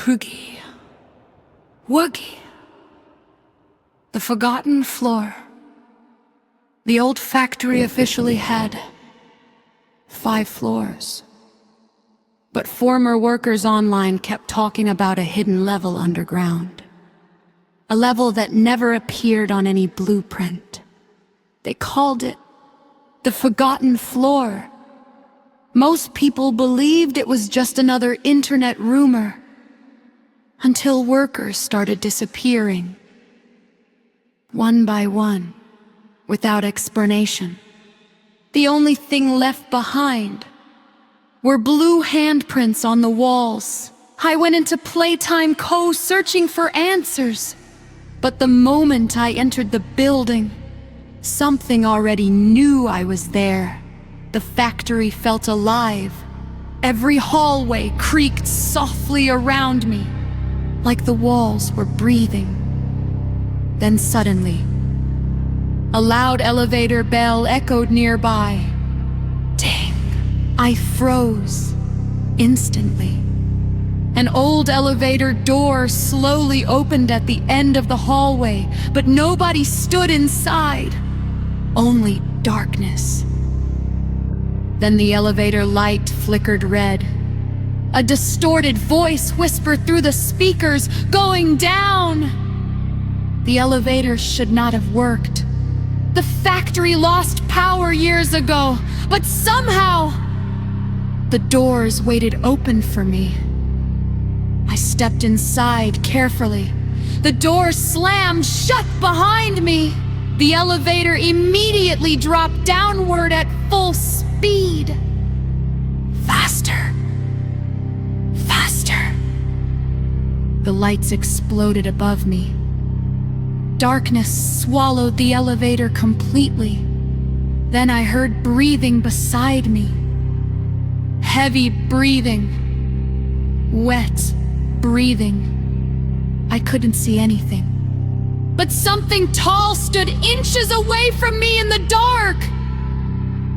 Huggy Wuggy. The forgotten floor. The old factory officially had 5 floors. But former workers online kept talking about a hidden level underground. A level that never appeared on any blueprint. They called it the forgotten floor. Most people believed it was just another internet rumor, until workers started disappearing, one by one, without explanation. The only thing left behind were blue handprints on the walls. I went into Playtime Co. searching for answers, but the moment I entered the building, something already knew I was there. The factory felt alive. Every hallway creaked softly around me, like the walls were breathing. Then suddenly, a loud elevator bell echoed nearby. Dang! I froze instantly. An old elevator door slowly opened at the end of the hallway, but nobody stood inside. Only darkness. Then the elevator light flickered red. A distorted voice whispered through the speakers, "Going down!" The elevator should not have worked. The factory lost power years ago, but somehow the doors waited open for me. I stepped inside carefully. The door slammed shut behind me. The elevator immediately dropped downward at full speed. Faster. Faster. The lights exploded above me. Darkness swallowed the elevator completely. Then I heard breathing beside me. Heavy breathing. Wet breathing. I couldn't see anything. But something tall stood inches away from me in the dark.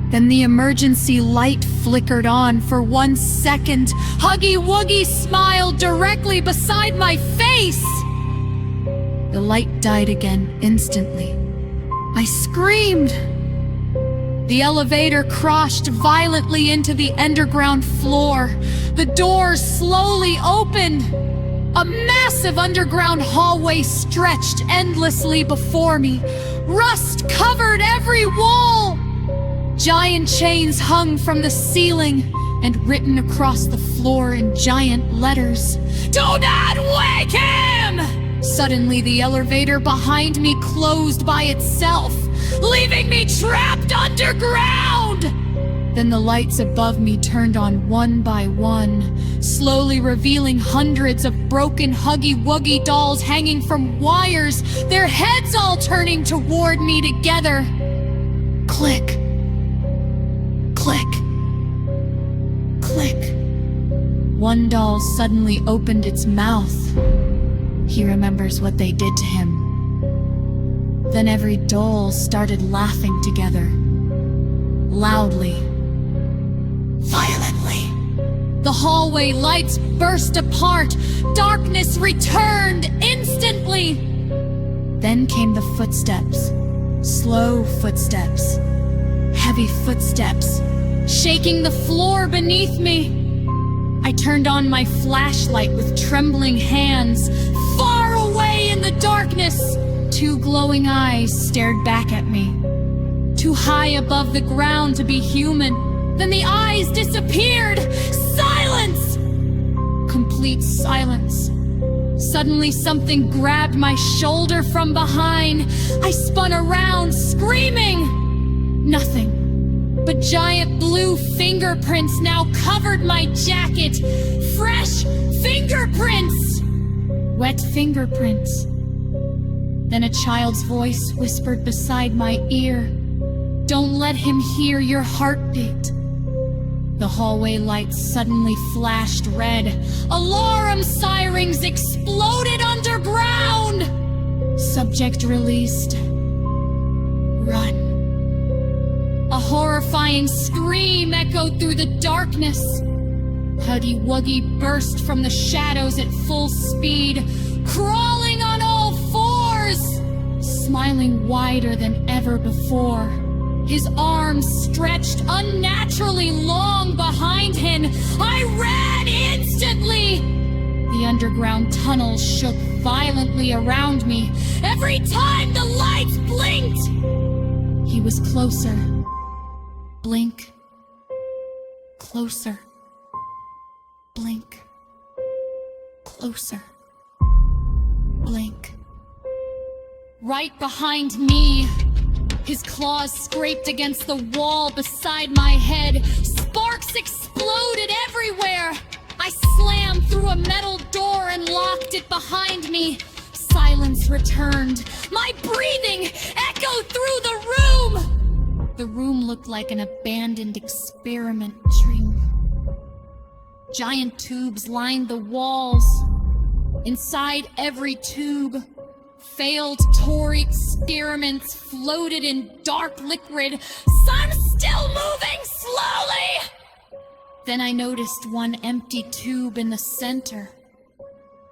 Then the emergency light flickered on for 1 second. Huggy Wuggy smiled directly beside my face. The light died again instantly. I screamed. The elevator crashed violently into the underground floor. The doors slowly opened. A massive underground hallway stretched endlessly before me. Rust covered every wall. Giant chains hung from the ceiling, and written across the floor in giant letters, "Do not wake him!" Suddenly the elevator behind me closed by itself, leaving me trapped underground. Then the lights above me turned on one by one, slowly revealing hundreds of broken Huggy Wuggy dolls hanging from wires, their heads all turning toward me together. Click. Click. Click. One doll suddenly opened its mouth. He remembers what they did to him. Then every doll started laughing together. Loudly. Violently. The hallway lights burst apart. Darkness returned instantly. Then came the footsteps. Slow footsteps. Heavy footsteps, shaking the floor beneath me. I turned on my flashlight with trembling hands. Far away in the darkness, 2 glowing eyes stared back at me. Too high above the ground to be human. Then the eyes disappeared. Silence! Complete silence. Suddenly something grabbed my shoulder from behind. I spun around, screaming. Nothing but giant blue fingerprints now covered my jacket. Fresh fingerprints! Wet fingerprints. Then a child's voice whispered beside my ear, "Don't let him hear your heartbeat." The hallway lights suddenly flashed red. Alarm sirens exploded underground. Subject released. Run. A horrifying scream echoed through the darkness. Huggy Wuggy burst from the shadows at full speed, crawling on all fours, smiling wider than ever before. His arms stretched unnaturally long behind him. I ran instantly! The underground tunnel shook violently around me. Every time the lights blinked, he was closer. Blink. Closer. Blink. Closer. Blink. Right behind me, his claws scraped against the wall beside my head. Sparks exploded everywhere. I slammed through a metal door and locked it behind me. Silence returned. My breathing echoed through the room. The room looked like an abandoned experiment room. Giant tubes lined the walls. Inside every tube, failed tour experiments floated in dark liquid, some still moving slowly. Then I noticed one empty tube in the center.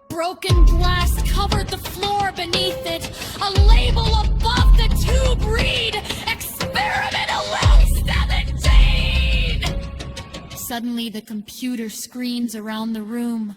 Broken glass covered the floor beneath it. A label above the tube read, Experiment 1117! Suddenly the computer screens around the room